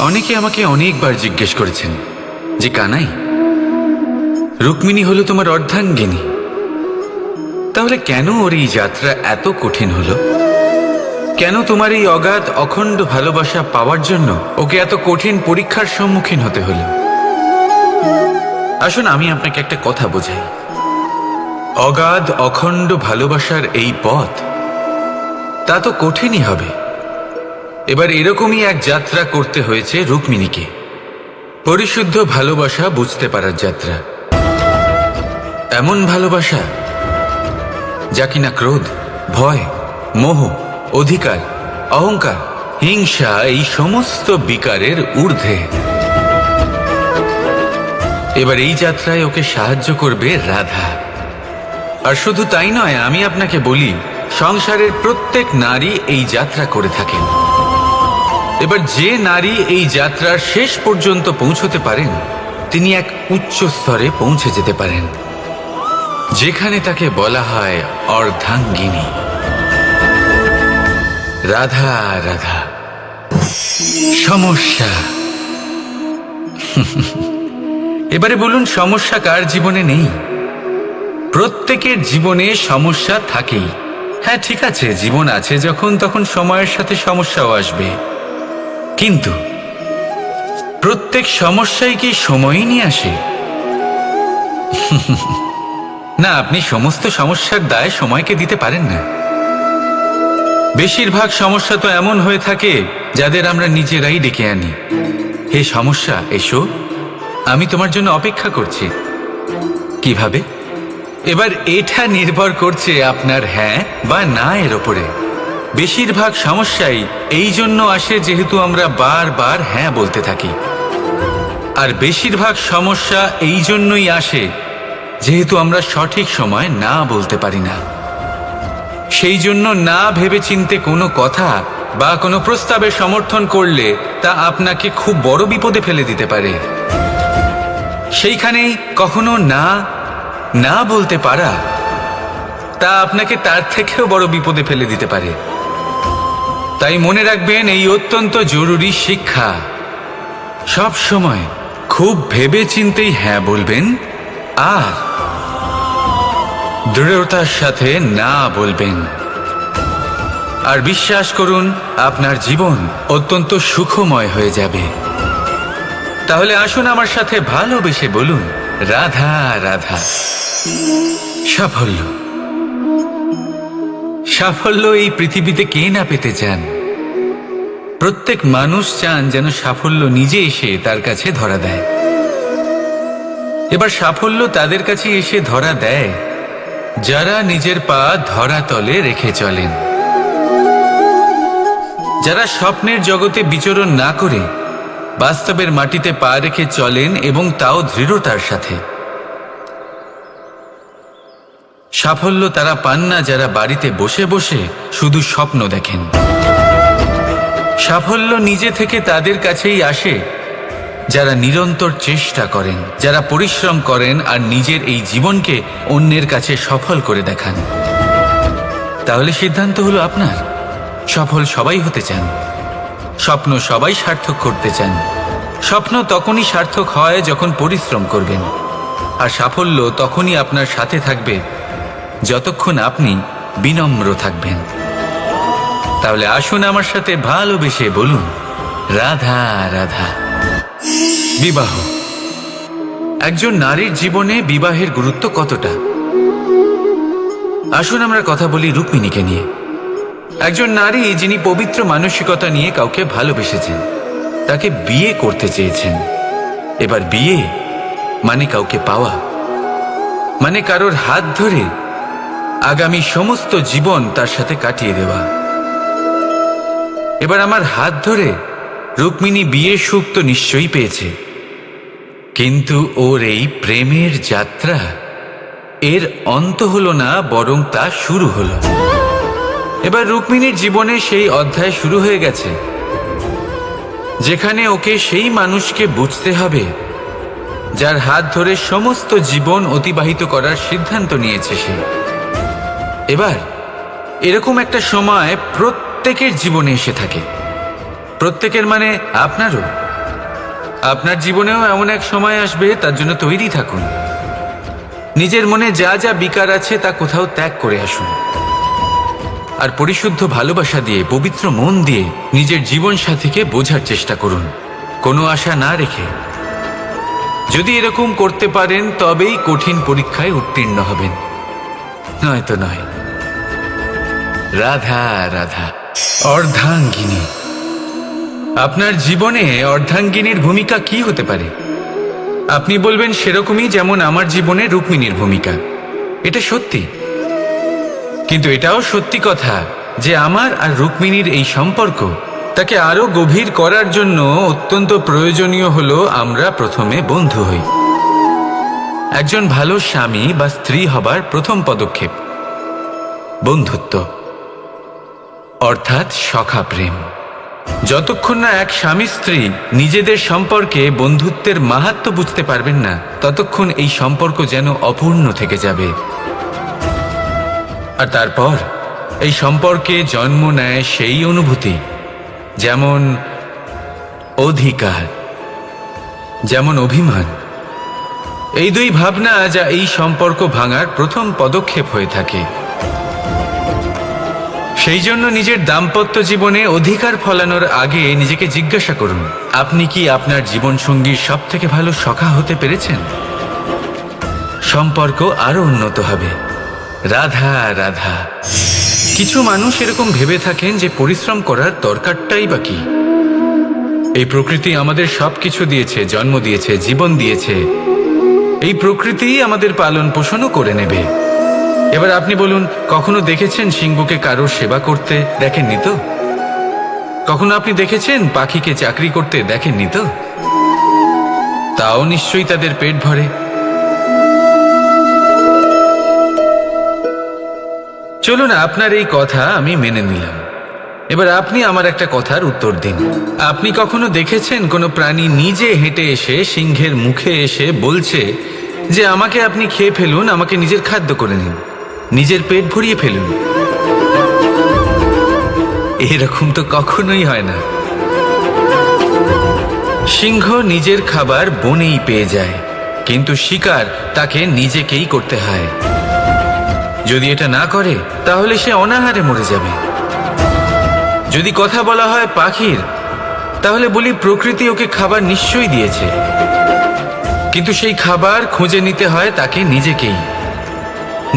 অনেকে আমাকে অনেকবার জিজ্ঞেস করেছেন যে কানাই, রুক্মিণী হলো তোমার অর্ধাঙ্গিনী, তাহলে কেন ওর এই যাত্রা এত কঠিন হলো? কেন তোমার এই অগাধ অখণ্ড ভালোবাসা পাওয়ার জন্য ওকে এত কঠিন পরীক্ষার সম্মুখীন হতে হলো? আসুন আমি আপনাকে একটা কথা বোঝাই। অগাধ অখণ্ড ভালোবাসার এই পথ তা তো কঠিনই হবে। এবার এরকমই এক যাত্রা করতে হয়েছে রুক্মিণীকে, পরিশুদ্ধ ভালোবাসা বুঝতে পারার যাত্রা। এমন ভালোবাসা যা কিনা ক্রোধ, ভয়, মোহ, অধিকার, অহংকার, হিংসা এই সমস্ত বিকারের ঊর্ধ্বে। এবার এই যাত্রায় ওকে সাহায্য করবে রাধা। আর শুধু তাই নয়, আমি আপনাকে বলি, সংসারের প্রত্যেক নারী এই যাত্রা করে থাকেন। এবার যে নারী এই যাত্রার শেষ পর্যন্ত পৌঁছতে পারেন, তিনি এক উচ্চ স্তরে পৌঁছে যেতে পারেন, যেখানে তাকে বলা হয় অর্ধাঙ্গিনী। রাধা রাধা। সমস্যা। এবারে বলুন, সমস্যা কার জীবনে নেই? প্রত্যেকের জীবনে সমস্যা থাকেই। হ্যাঁ ঠিক আছে, জীবন আছে যখন তখন সময়ের সাথে সমস্যাও আসবে, কিন্তু প্রত্যেক সমস্যাই কি সময়ই নিয়ে আসে? না, আপনি সমস্ত সমস্যার দায় সময়কে দিতে পারেন না। বেশিরভাগ সমস্যা তো এমন হয়ে থাকে যাদের আমরা নিজেরাই ডেকে আনি। হে সমস্যা, এসো, আমি তোমার জন্য অপেক্ষা করছি। কিভাবে? এবার এটা নির্ভর করছে আপনার হ্যাঁ বা না এর ওপরে। বেশিরভাগ সমস্যাই এই জন্য আসে যেহেতু আমরা বারবার হ্যাঁ বলতে থাকি, আর বেশিরভাগ সমস্যা এই জন্যই আসে যেহেতু আমরা সঠিক সময় না বলতে পারি না। সেই জন্য না ভেবেচিন্তে কোনো কথা বা কোনো প্রস্তাবের সমর্থন করলে তা আপনাকে খুব বড় বিপদে ফেলে দিতে পারে। সেইখানেই কখনো না না বলতে পারা তা আপনাকে তার থেকেও বড় বিপদে ফেলে দিতে পারে। তাই মনে রাখবেন এই অত্যন্ত জরুরি শিক্ষা, সব সময় খুব ভেবেচিন্তেই হ্যাঁ বলবেন আর দৃঢ়তার সাথে না বলবেন। আর বিশ্বাস করুন, আপনার জীবন অত্যন্ত সুখময় হয়ে যাবে। তাহলে আসুন আমার সাথে ভালোবেসে বলুন, রাধা রাধা। সাফল্য। সাফল্য এই পৃথিবীতে কে না পেতে চান? প্রত্যেক মানুষ চান যেন সাফল্য নিজে এসে তার কাছে ধরা দেয়। এবার সাফল্য তাদের কাছে এসে ধরা দেয় যারা নিজের পা ধরাতলে রেখে চলেন, যারা স্বপ্নের জগতে বিচরণ না করে বাস্তবের মাটিতে পা রেখে চলেন এবং তাও দৃঢ়তার সাথে। সাফল্য তারা পান না যারা বাড়িতে বসে বসে শুধু স্বপ্ন দেখেন। সাফল্য নিজে থেকে তাদের কাছেই আসে যারা নিরন্তর চেষ্টা করেন, যারা পরিশ্রম করেন আর নিজের এই জীবনকে অন্যের কাছে সফল করে দেখান। তাহলে সিদ্ধান্ত হলো আপনার। সফল সবাই হতে চান, স্বপ্ন সবাই সার্থক করতে চান। স্বপ্ন তখনই সার্থক হয় যখন পরিশ্রম করবেন, আর সাফল্য তখনই আপনার সাথে থাকবে যতক্ষণ আপনি বিনম্র থাকবেন। তাহলে আসুন আমার সাথে ভালোবেসে বলুন, রাধা রাধা। বিবাহ। একজন নারীর জীবনে বিবাহের গুরুত্ব কতটা? আসুন আমরা কথা বলি রুক্মিণীকে নিয়ে। একজন নারী যিনি পবিত্র মানসিকতা নিয়ে কাউকে ভালোবেসেছেন, তাকে বিয়ে করতে চেয়েছেন। এবার বিয়ে মানে কাউকে পাওয়া, মানে কারোর হাত ধরে আগামী সমস্ত জীবন তার সাথে কাটিয়ে দেওয়া। এবার আমার হাত ধরে রুক্মিণী বিয়ের সুখ তো নিশ্চয়ই পেয়েছে, কিন্তু ওর এই প্রেমের যাত্রা এর অন্ত হলো না, বরং তা শুরু হলো। এবার রুক্মিণীর জীবনে সেই অধ্যায় শুরু হয়ে গেছে যেখানে ওকে সেই মানুষকে বুঝতে হবে যার হাত ধরে সমস্ত জীবন অতিবাহিত করার সিদ্ধান্ত নিয়েছে সে। এবার এরকম একটা সময় প্রত্যেকের জীবনে এসে থাকে, প্রত্যেকের মানে আপনারও। আপনার জীবনেও এমন এক সময় আসবে, তার জন্য তৈরি থাকুন। নিজের মনে যা যা বিকার আছে তা কোথাও ত্যাগ করে আসুন, আর পরিশুদ্ধ ভালোবাসা দিয়ে, পবিত্র মন দিয়ে নিজের জীবন সাথীকে বোঝার চেষ্টা করুন, কোনো আশা না রেখে। যদি এরকম করতে পারেন তবেই কঠিন পরীক্ষায় উত্তীর্ণ হবেন, নয়তো নয়। রাধা রাধা। অর্ধাঙ্গিনী। আপনার জীবনে অর্ধাঙ্গিনীর ভূমিকা কি হতে পারে? আপনি বলবেন সেরকমই যেমন আমার জীবনে রুক্মিণীর ভূমিকা। এটা সত্যি, কিন্তু এটাও সত্যি কথা যে আমার আর রুক্মিণীর এই সম্পর্ক, তাকে আরো গভীর করার জন্য অত্যন্ত প্রয়োজনীয় হলো আমরা প্রথমে বন্ধু হই। একজন ভালো স্বামী বা স্ত্রী হবার প্রথম পদক্ষেপ বন্ধুত্ব, অর্থাৎ সখা প্রেম। যতক্ষণ না এক স্বামী স্ত্রী নিজেদের সম্পর্কে বন্ধুত্বের মাহাত্ম্য বুঝতে পারবেন না, ততক্ষণ এই সম্পর্ক যেন অপূর্ণ থেকে যাবে। আর তারপর এই সম্পর্কে জন্ম নেয় সেই অনুভূতি, যেমন অধিকার, যেমন অভিমান। এই দুই ভাবনা যা এই সম্পর্ক ভাঙার প্রথম পদক্ষেপ হয়ে থাকে। সেই জন্য নিজের দাম্পত্য জীবনে অধিকার ফলানোর আগে নিজেকে জিজ্ঞাসা করুন, আপনি কি আপনার জীবনসঙ্গীর সব থেকে ভালো সখা হতে পেরেছেন? সম্পর্ক আরো উন্নত হবে। রাধা রাধা। কিছু মানুষ এরকম ভেবে থাকেন যে পরিশ্রম করার দরকারটাই বা কি? এই প্রকৃতি আমাদের সবকিছু দিয়েছে, জন্ম দিয়েছে, জীবন দিয়েছে। এই প্রকৃতি আমাদের পালন পোষণও করে নেবে। এবার আপনি বলুন, কখনো দেখেছেন সিংহকে কারোর সেবা করতে? দেখেননি তো। কখনো আপনি দেখেছেন পাখিকে চাকরি করতে? দেখেননি তো। তাও নিশ্চয়ই তাদের পেট ভরে। চলুন, আপনার এই কথা আমি মেনে নিলাম। এবার আপনি আমার একটা কথার উত্তর দিন। আপনি কখনো দেখেছেন কোনো প্রাণী নিজে হেঁটে এসে সিংহের মুখে এসে বলছে যে আমাকে আপনি খেয়ে ফেলুন, আমাকে নিজের খাদ্য করে নিন, নিজের পেট ভরিয়ে ফেলুন? এরকম তো কখনোই হয় না। সিংহ নিজের খাবার বনেই পেয়ে যায়, কিন্তু শিকার তাকে নিজেকেই করতে হয়। যদি এটা না করে তাহলে সে অনাহারে মরে যাবে। যদি কথা বলা হয় পাখির, তাহলে বলি প্রকৃতি ওকে খাবার নিশ্চয়ই দিয়েছে, কিন্তু সেই খাবার খুঁজে নিতে হয় তাকে নিজেকেই।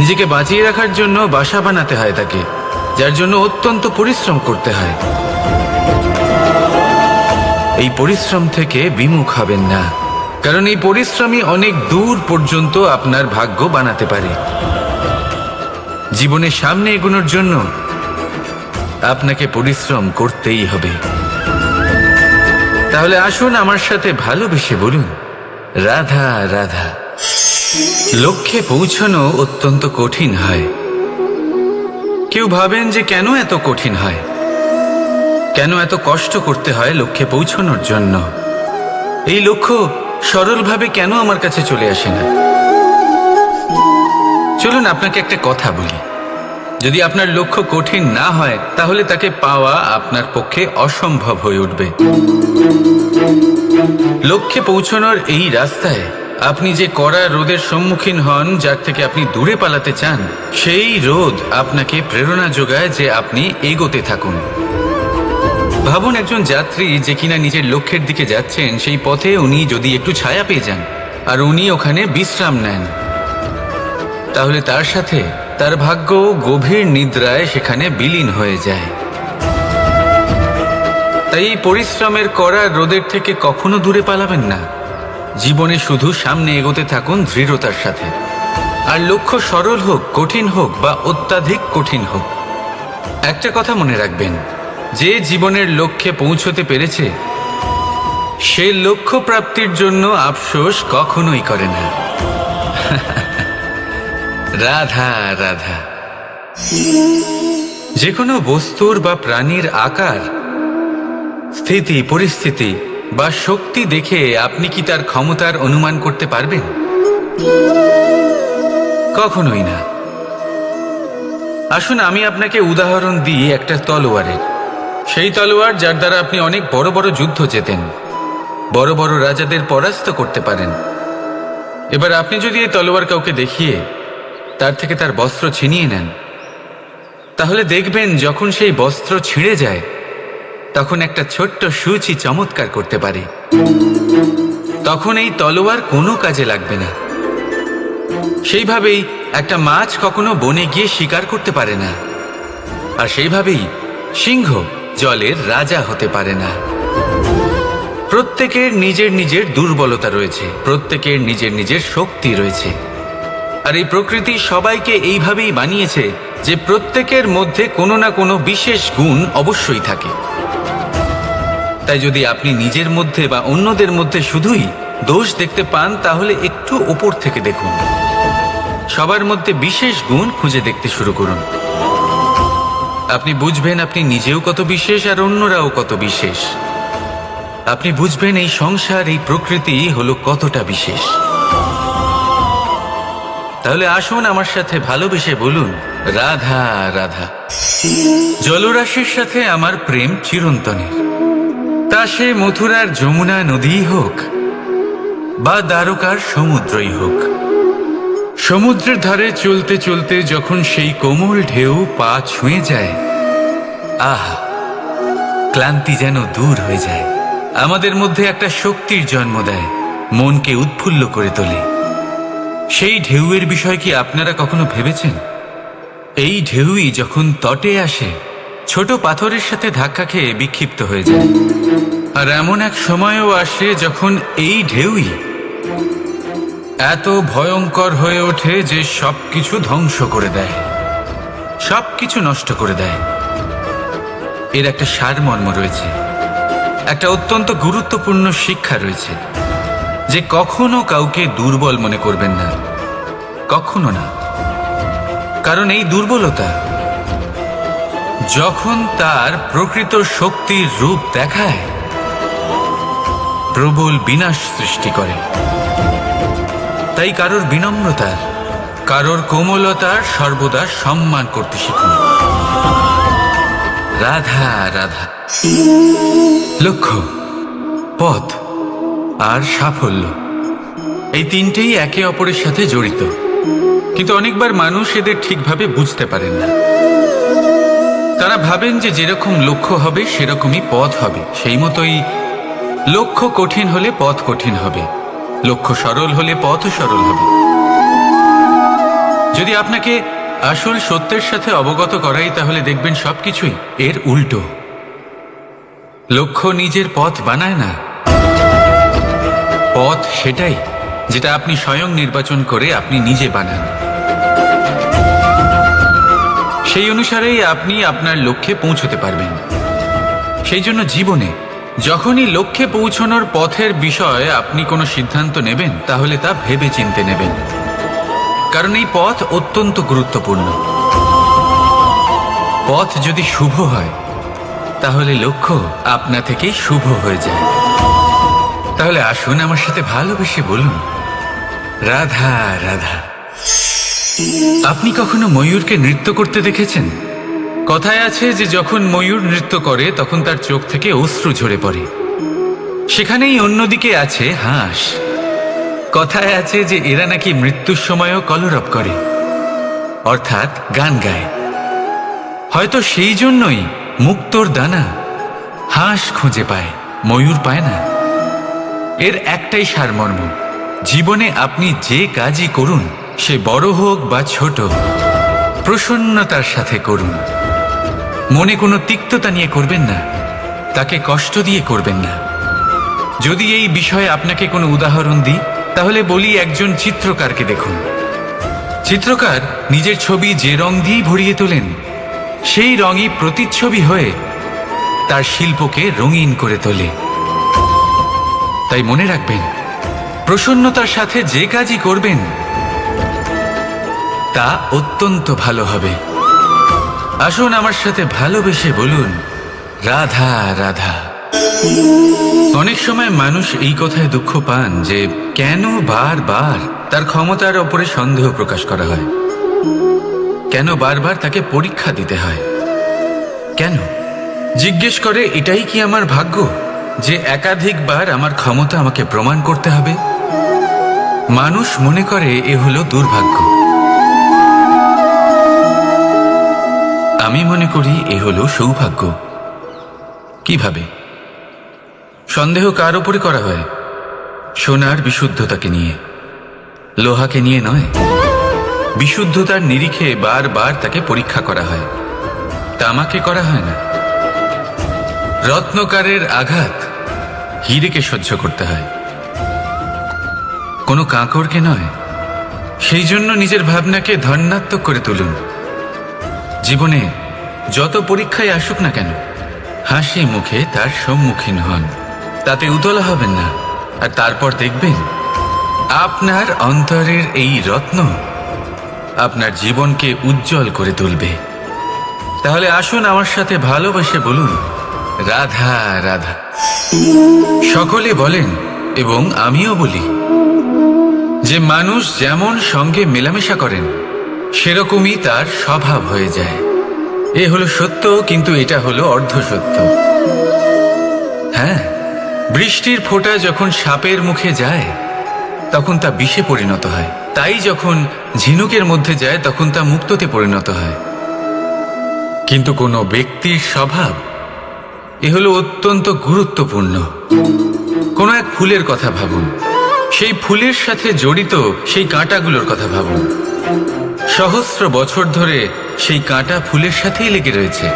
নিজেকে বাঁচিয়ে রাখার জন্য বাসা বানাতে হয় তাকে, যার জন্য অত্যন্ত পরিশ্রম করতে হয়। এই পরিশ্রম থেকে বিমুখ হবেন না, কারণ এই পরিশ্রমই অনেক দূর পর্যন্ত আপনার ভাগ্য বানাতে পারে। জীবনের সামনে এগোনোর জন্য আপনাকে পরিশ্রম করতেই হবে। তাহলে আসুন আমার সাথে ভালোবেসে বলুন, রাধা রাধা। লক্ষ্যে পৌঁছানো অত্যন্ত কঠিন হয়। কেউ ভাবেন যে কেন এত কঠিন হয়, কেন এত কষ্ট করতে হয় লক্ষ্যে পৌঁছানোর জন্য? এই লক্ষ্য সরলভাবে কেন আমার কাছে চলে আসে না? চলুন আপনাকে একটা কথা বলি, যদি আপনার লক্ষ্য কঠিন না হয় তাহলে তাকে পাওয়া আপনার পক্ষে অসম্ভব হয়ে উঠবে। লক্ষ্যে পৌঁছানোর এই রাস্তায় আপনি যে কড়া রোদের সম্মুখীন হন, যার থেকে আপনি দূরে পালাতে চান, সেই রোদ আপনাকে প্রেরণা যোগায় যে আপনি এগোতে থাকুন। ভাবুন, একজন যাত্রী যে কিনা নিজের লক্ষ্যের দিকে যাচ্ছেন, সেই পথে উনি যদি একটু ছায়া পেয়ে যান আর উনি ওখানে বিশ্রাম নেন, তাহলে তার সাথে তার ভাগ্য গভীর নিদ্রায় সেখানে বিলীন হয়ে যায়। তাই এই পরিশ্রমের কড়া রোদের থেকে কখনো দূরে পালাবেন না। জীবনে শুধু সামনে এগোতে থাকুন দৃঢ়তার সাথে। আর লক্ষ্য সরল হোক, কঠিন হোক বা অত্যাধিক কঠিন হোক, একটা কথা মনে রাখবেন, যে জীবনের লক্ষ্যে পৌঁছতে পেরেছে সে লক্ষ্য প্রাপ্তির জন্য আফসোস কখনোই করে না। রাধা রাধা। যে কোনো বস্তুর বা প্রাণীর আকার, স্থিতি, পরিস্থিতি বা শক্তি দেখে আপনি কি তার ক্ষমতার অনুমান করতে পারবেন? কখনোই না। আসুন আমি আপনাকে উদাহরণ দিই একটা তলোয়ারের। সেই তলোয়ার যার দ্বারা আপনি অনেক বড় বড় যুদ্ধ জেতেন। বড় বড় রাজাদের পরাস্ত করতে পারেন। এবার আপনি যদি এই তলোয়ার কাউকে দেখিয়ে তার থেকে তার বস্ত্র ছিনিয়ে নেন, তাহলে দেখবেন যখন সেই বস্ত্র ছিঁড়ে যায় তখন একটা ছোট্ট সূচি চমৎকার করতে পারে। তখন এই তলোয়ার কোনো কাজে লাগবে না। সেইভাবেই একটা মাছ কখনো বনে গিয়ে শিকার করতে পারে না, আর সেইভাবেই সিংহ জলের রাজা হতে পারে না। প্রত্যেকের নিজের নিজের দুর্বলতা রয়েছে, প্রত্যেকের নিজের নিজের শক্তি রয়েছে, আর এই প্রকৃতি সবাইকে এইভাবেই বানিয়েছে যে প্রত্যেকের মধ্যে কোনো না কোনো বিশেষ গুণ অবশ্যই থাকে। তাই যদি আপনি নিজের মধ্যে বা অন্যদের মধ্যে শুধুই দোষ দেখতে পান, তাহলে একটু উপর থেকে দেখুন, সবার মধ্যে বিশেষ গুণ খুঁজে দেখতে শুরু করুন। আপনি বুঝবেন আপনি নিজেও কত বিশেষ আর অন্যরাও কত বিশেষ। আপনি বুঝবেন এই সংসার, এই প্রকৃতি হলো কতটা বিশেষ। তাহলে আসুন আমার সাথে ভালোবেসে বলুন, রাধা রাধা। জলরাশির সাথে আমার প্রেম চিরন্তনের, তা সে মথুরার যমুনা নদীই হোক বা দ্বারকার সমুদ্রই হোক। সমুদ্রের ধারে চলতে চলতে যখন সেই কোমল ঢেউ পা ছুঁয়ে যায়, আহা, ক্লান্তি যেন দূর হয়ে যায়। আমাদের মধ্যে একটা শক্তির জন্ম দেয়, মনকে উৎফুল্ল করে তোলে। সেই ঢেউয়ের বিষয় কি আপনারা কখনো ভেবেছেন? এই ঢেউই যখন তটে আসে, ছোট পাথরের সাথে ধাক্কা খেয়ে বিক্ষিপ্ত হয়ে যায়। আর এমন এক সময়ও আসে যখন এই ঢেউই এত ভয়ঙ্কর হয়ে ওঠে যে সবকিছু ধ্বংস করে দেয়, সবকিছু নষ্ট করে দেয়। এর একটা সারমর্ম রয়েছে, একটা অত্যন্ত গুরুত্বপূর্ণ শিক্ষা রয়েছে, যে কখনো কাউকে দুর্বল মনে করবেন না, কখনো না। কারণ এই দুর্বলতা যখন তার প্রকৃত শক্তির রূপ দেখায়, প্রবল বিনাশ সৃষ্টি করে। তাই কারোর বিনম্রতার, কারোর কোমলতার সর্বদা সম্মান করতে শিখুন। রাধা রাধা। লক্ষ্য, পথ আর সাফল্য, এই তিনটেই একে অপরের সাথে জড়িত, কিন্তু অনেকবার মানুষ এদের ঠিকভাবে বুঝতে পারেন না। তারা ভাবেন যে যেরকম লক্ষ্য হবে সেরকমই পথ হবে, সেই মতোই লক্ষ্য কঠিন হলে পথ কঠিন হবে, লক্ষ্য সরল হলে পথও সরল হবে। যদি আপনাকে আসল সত্যের সাথে অবগত করাই, তাহলে দেখবেন সবকিছুই এর উল্টো। লক্ষ্য নিজের পথ বানায় না, পথ সেটাই যেটা আপনি স্বয়ং নির্বাচন করে আপনি নিজে বানান। সেই অনুসারেই আপনি আপনার লক্ষ্যে পৌঁছতে পারবেন। সেই জন্য জীবনে যখনই লক্ষ্যে পৌঁছানোর পথের বিষয়ে আপনি কোনো সিদ্ধান্ত নেবেন, তাহলে তা ভেবে চিন্তে নেবেন, কারণ এই পথ অত্যন্ত গুরুত্বপূর্ণ। পথ যদি শুভ হয়, তাহলে লক্ষ্য আপনা থেকেই শুভ হয়ে যায়। তাহলে আসুন আমার সাথে ভালোবেসে বলুন, রাধা রাধা। আপনি কখনো ময়ূরকে নৃত্য করতে দেখেছেন? কথায় আছে যে যখন ময়ূর নৃত্য করে তখন তার চোখ থেকে অশ্রু ঝরে পড়ে। সেখানেই অন্যদিকে আছে হাঁস। কথায় আছে যে এরা নাকি মৃত্যুর সময়ও কলরব করে, অর্থাৎ গান গায়। হয়তো সেই জন্যই মুক্তোর দানা হাঁস খুঁজে পায়, ময়ূর পায় না। এর একটাই সারমর্ম, জীবনে আপনি যে কাজই করুন, সে বড় হোক বা ছোট, প্রসন্নতার সাথে করুন। মনে কোনো তিক্ততা নিয়ে করবেন না, তাকে কষ্ট দিয়ে করবেন না। যদি এই বিষয়ে আপনাকে কোনো উদাহরণ দিই, তাহলে বলি একজন চিত্রকারকে দেখুন। চিত্রকার নিজের ছবি যে রং দিয়েই ভরিয়ে তোলেন, সেই রঙই প্রতিচ্ছবি হয়ে তার শিল্পকে রঙিন করে তোলে। তাই মনে রাখবেন, প্রসন্নতার সাথে যে কাজই করবেন তা অত্যন্ত ভালো হবে। আসুন আমার সাথে ভালোবেসে বলুন, রাধা রাধা। অনেক সময় মানুষ এই কথায় দুঃখ পান যে কেন বারবার তার ক্ষমতার ওপরে সন্দেহ প্রকাশ করা হয়, কেন বারবার তাকে পরীক্ষা দিতে হয়, কেন জিজ্ঞেস করে এটাই কি আমার ভাগ্য, যে একাধিকবার আমার ক্ষমতা আমাকে প্রমাণ করতে হবে? মানুষ মনে করে এ হলো দুর্ভাগ্য। আমি মনে করি এ হলো সৌভাগ্য। কিভাবে? সন্দেহ কার উপরে করা হয়? সোনার বিশুদ্ধতাকে নিয়ে, লোহাকে নিয়ে নয়। বিশুদ্ধতার নিরিখে বারবার তাকে পরীক্ষা করা হয়, তামাকে করা হয় না। রত্নকারের আঘাত হীরেকে সহ্য করতে হয়, কোনো কাঁকড়কে নয়। সেই জন্য নিজের ভাবনাকে ধন্যাত্মক করে তুলুন। জীবনে যত পরীক্ষায় আসুক না কেন, হাসি মুখে তার সম্মুখীন হন, তাতে উতলা হবেন না। আর তারপর দেখবেন আপনার অন্তরের এই রত্ন আপনার জীবনকে উজ্জ্বল করে তুলবে। তাহলে আসুন আমার সাথে ভালোবেসে বলুন, রাধা রাধা। সকলে বলেন এবং আমিও বলি যে মানুষ যেমন সঙ্গে মেলামেশা করেন সেরকমই তার স্বভাব হয়ে যায়। এ হলো সত্য, কিন্তু এটা হলো অর্ধ সত্য। হ্যাঁ, বৃষ্টির ফোঁটা যখন সাপের মুখে যায় তখন তা বিষে পরিণত হয়, তাই যখন ঝিনুকের মধ্যে যায় তখন তা মুক্ততে পরিণত হয়। কিন্তু কোনো ব্যক্তির স্বভাব এ হলো অত্যন্ত গুরুত্বপূর্ণ। কোনো এক ফুলের কথা ভাবুন, সেই ফুলের সাথে জড়িত সেই কাঁটাগুলোর কথা ভাবুন। সহস্র বছর ধরে সেই কাঁটা ফুলের সাথেই লেগে রয়েছে,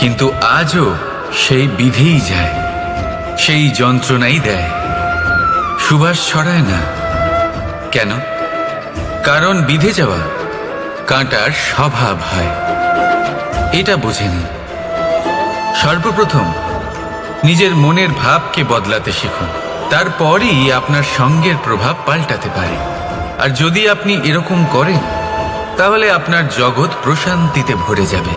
কিন্তু আজও সেই বিধেই যায়, সেই যন্ত্রণাই দেয়, সুবাস ছড়ায় না। কেন? কারণ বিধে যাওয়া কাঁটার স্বভাব হয়। এটা বুঝে নিন। সর্বপ্রথম নিজের মনের ভাবকে বদলাতে শিখুন, তারপরই আপনার সঙ্গের প্রভাব পাল্টাতে পারে। আর যদি আপনি এরকম করেন তাহলে আপনার জগৎ প্রশান্তিতে ভরে যাবে।